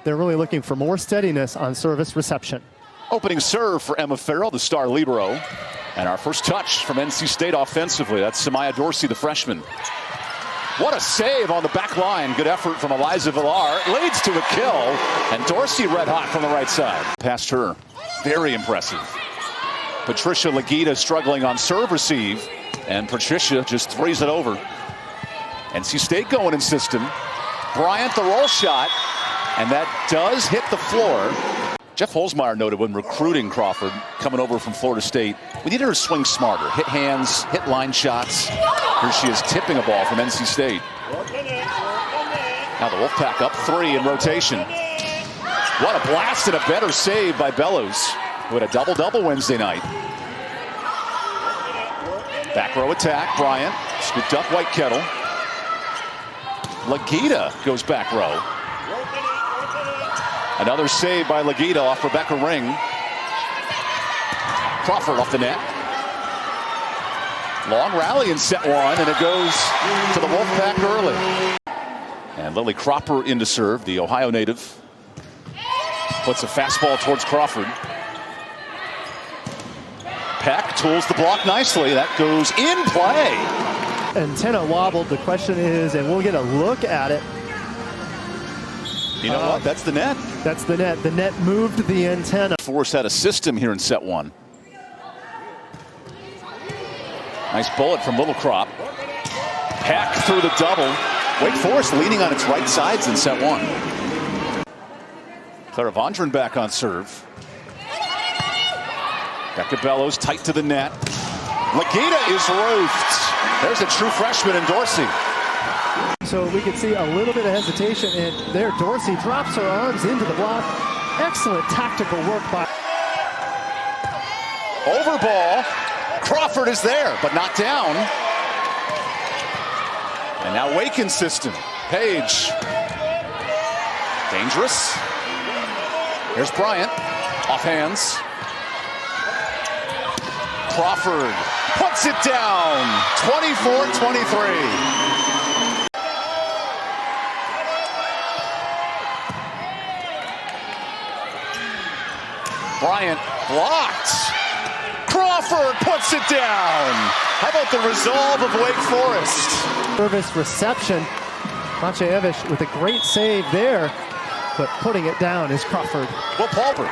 they're really looking for more steadiness on service reception. Opening serve for Emma Farrell, the star libero. And our first touch from NC State offensively. That's Samaya Dorsey, the freshman. What a save on the back line. Good effort from Eliza Villar. Leads to a kill. And Dorsey red hot from the right side. Past her. Very impressive. Patricia Legita struggling on serve receive. And Patricia just threes it over. NC State going in system. Bryant the roll shot. And that does hit the floor. Jeff Holzmeyer noted when recruiting Crawford, coming over from Florida State, we needed her to swing smarter, hit hands, hit line shots. Here she is tipping a ball from NC State. Now the Wolfpack up 3 in rotation. What a blast and a better save by Bellows, who had a double-double Wednesday night. Back row attack, Bryant, scooped up Whitekettle. Legita goes back row. Another save by Legita off Rebecca Ring. Crawford off the net. Long rally in set 1, and it goes to the Wolfpack early. And Lily Cropper into serve, the Ohio native. Puts a fastball towards Crawford. Peck tools the block nicely. That goes in play. Antenna wobbled. The question is, and we'll get a look at it. You know what? That's the net. That's the net. The net moved the antenna. Force had a system here in set 1. Nice bullet from Little Crop. Peck through the double. Wake Forest leaning on its right sides in set 1. Clara Vondran back on serve. Becca Bellows tight to the net. Legita is roofed. There's a true freshman in Dorsey. So we can see a little bit of hesitation, and there Dorsey drops her arms into the block. Excellent tactical work by... Over ball. Crawford is there, but not down. And now Wake in system. Page. Dangerous. Here's Bryant. Off hands. Crawford puts it down. 24-23. Bryant blocked. Crawford puts it down. How about the resolve of Wake Forest? Service reception. Maciejewicz with a great save there, but putting it down is Crawford. Will Palmer.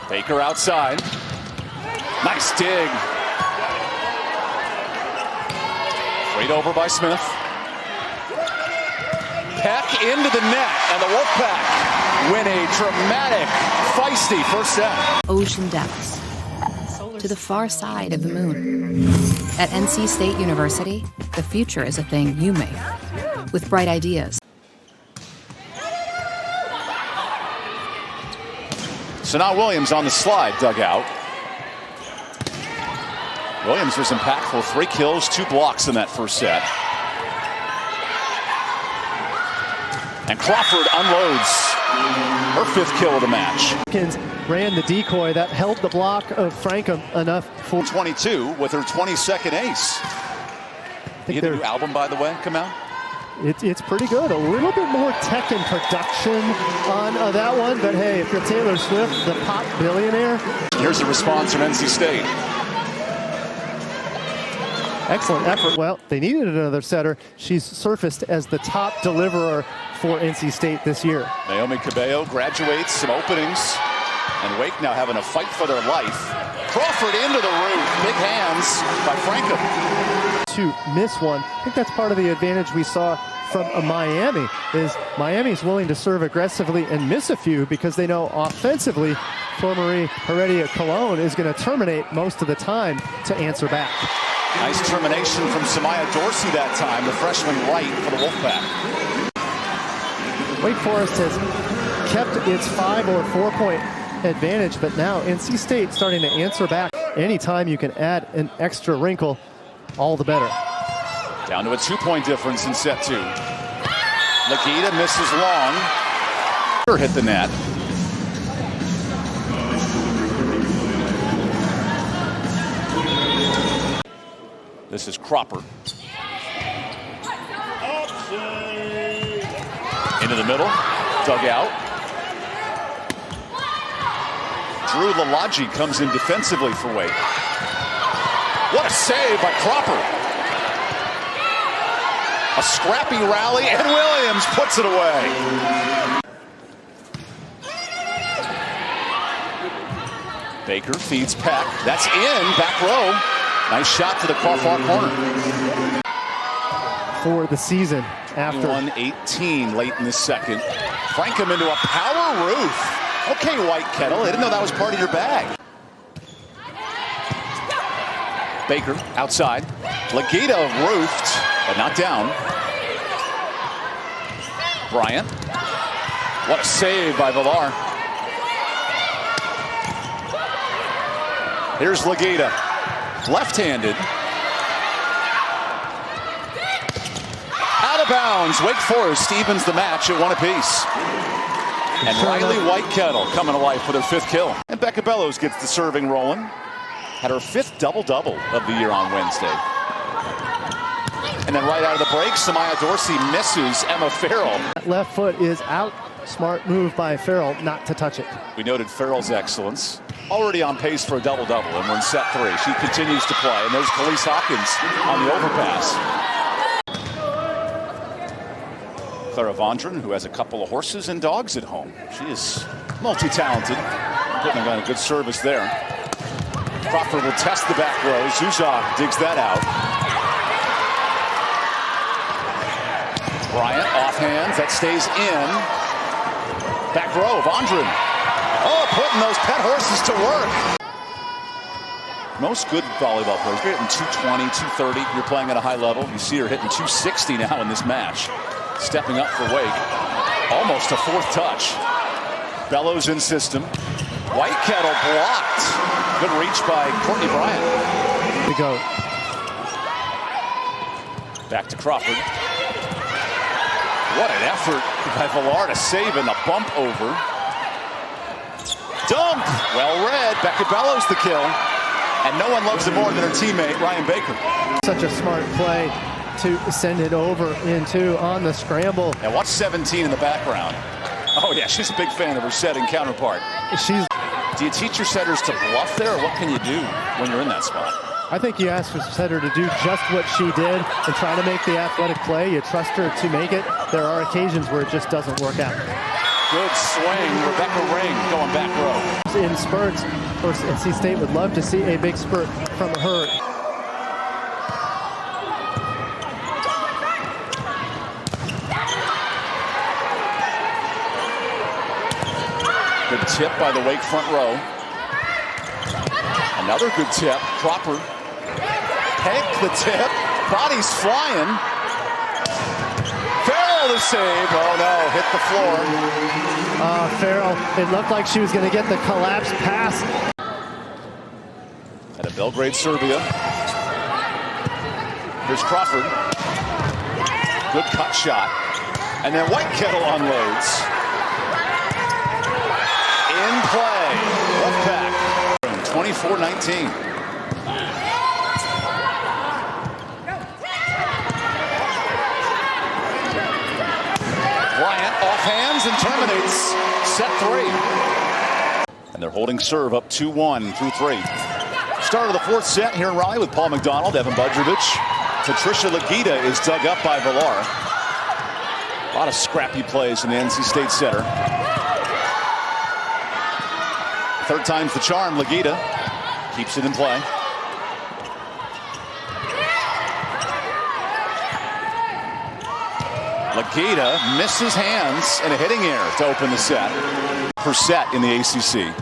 Baker outside. Nice dig. Straight over by Smith. Peck into the net, and the Wolfpack win a dramatic, feisty first set. Ocean depths to the far side of the moon. At NC State University, the future is a thing you make with bright ideas. So now Williams on the slide dugout. Williams was impactful. 3 kills, 2 blocks in that first set. And Crawford unloads her 5th kill of the match. Jenkins ran the decoy that held the block of Frankham enough for 22 with her 22nd ace. You had a new album, by the way, come out? It's pretty good. A little bit more tech and production on that one, but hey, if you're Taylor Swift, the pop billionaire. Here's the response from NC State. Excellent effort. Well, they needed another setter. She's surfaced as the top deliverer for NC State this year. Naomi Cabello graduates, some openings, and Wake now having a fight for their life. Crawford into the roof, big hands by Frankham. To miss one, I think that's part of the advantage we saw from Miami, is Miami's willing to serve aggressively and miss a few because they know offensively, Flor-Marie Heredia-Colon is going to terminate most of the time to answer back. Nice termination from Samaya Dorsey that time, the freshman right for the Wolfpack. Wake Forest has kept its 5 or 4 point advantage, but now NC State starting to answer back. Anytime you can add an extra wrinkle, all the better. Down to a 2-point difference in set 2. Legita misses long. Hit the net. This is Cropper. Into the middle, dug out. Drew Lalaji comes in defensively for Wake. What a save by Cropper. A scrappy rally, and Williams puts it away. Baker feeds Peck. That's in, back row. Nice shot to the far corner. For the season after 1-18 late in the second. Frankham into a power roof. Okay, White Kettle, I didn't know that was part of your bag. Baker outside. Legita roofed, but not down. Bryant. What a save by Villar. Here's Legita. Left-handed. Out of bounds. Wake Forest evens the match at 1 apiece. And Riley White Kettle coming to life with her 5th kill. And Becca Bellows gets the serving rolling. Had her 5th double-double of the year on Wednesday. And then right out of the break, Samaya Dorsey misses Emma Farrell. That left foot is out. Smart move by Farrell not to touch it. We noted Farrell's excellence. Already on pace for a double-double, and we're in set 3. She continues to play, and there's Khalees Hawkins on the overpass. Clara Vondran, who has a couple of horses and dogs at home. She is multi-talented, putting on a good service there. Crawford will test the back row. Zuzak digs that out. Bryant off hands, that stays in. Back row, Vondran. Oh, putting those pet horses to work. Most good volleyball players, you're hitting 220, 230. You're playing at a high level. You see her hitting 260 now in this match. Stepping up for Wake. Almost a 4th touch. Bellows in system. White Kettle blocked. Good reach by Courtney Bryant. To go. Back to Crawford. What an effort by Villar to save in the bump over. Dump! Well read. Becca Bellows the kill. And no one loves it more than her teammate, Ryan Baker. Such a smart play to send it over into on the scramble. And watch 17 in the background. Oh yeah, she's a big fan of her setting counterpart. Do you teach your setters to bluff there, or what can you do when you're in that spot? I think you ask your setter to do just what she did and try to make the athletic play. You trust her to make it. There are occasions where it just doesn't work out. Good swing, Rebecca Ring going back row. In spurts, of course, NC State would love to see a big spurt from her. Good tip by the Wake front row. Another good tip. Cropper. Peg the tip. Body's flying. Farrell the save. Oh no, hit the floor. Farrell, it looked like she was going to get the collapse pass. At a Belgrade, Serbia. Here's Crawford. Good cut shot. And then White Kettle unloads. In play. Wolfpack. 24-19. Bryant off hands and terminates set 3. And they're holding serve up 2-1 through 3. Start of the 4th set here in Raleigh with Paul McDonald, Evan Budrovich. Patricia Legita is dug up by Villar. A lot of scrappy plays in the NC State center. 3rd time's the charm. Legita keeps it in play. Legita misses hands and a hitting error to open the set. Per set in the ACC.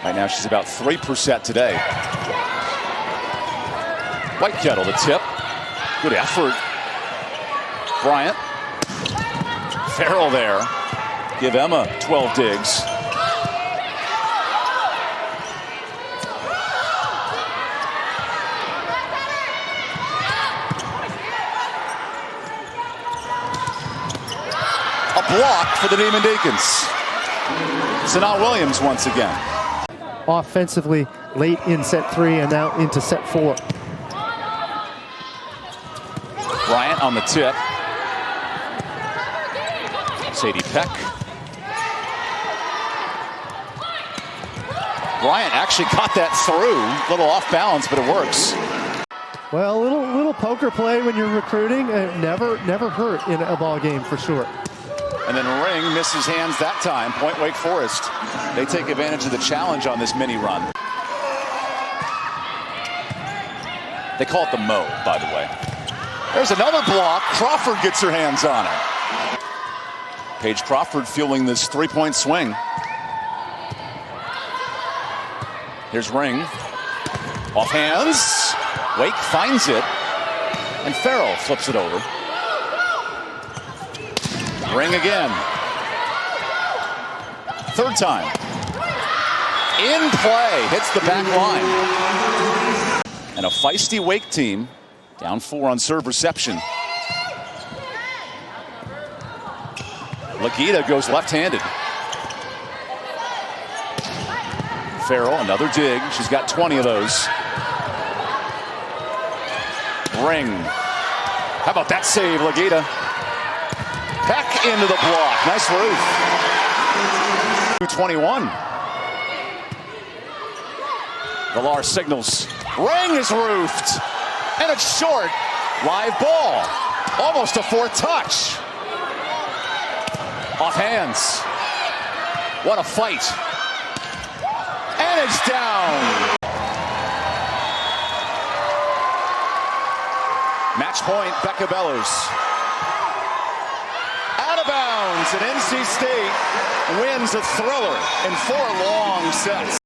Right now she's about 3% today. White Kettle, the tip. Good effort. Bryant. Farrell there. Give Emma 12 digs. A block for the Demon Deacons. Sanaa Williams once again. Offensively late in set 3 and now into set 4. Bryant on the tip. Sadie Peck. Bryant actually got that through. A little off balance, but it works. Well, a little poker play when you're recruiting, never hurt in a ball game for sure. And then Ring misses hands that time. Point Wake Forest. They take advantage of the challenge on this mini run. They call it the Mo, by the way. There's another block. Crawford gets her hands on it. Paige Crawford fueling this three-point swing. Here's Ring. Off hands. Wake finds it. And Farrell flips it over. Ring again. Third time. In play. Hits the back line. And a feisty Wake team. Down 4 on serve reception. Lagita goes left-handed. Farrell, another dig. She's got 20 of those. Ring. How about that save, Lagita? Peck into the block. Nice roof. 221. Villar signals. Ring is roofed. And it's short. Live ball. Almost a fourth touch. Off hands. What a fight. And it's down. Match point, Becca Bellers. Out of bounds, and NC State wins a thriller in 4 long sets.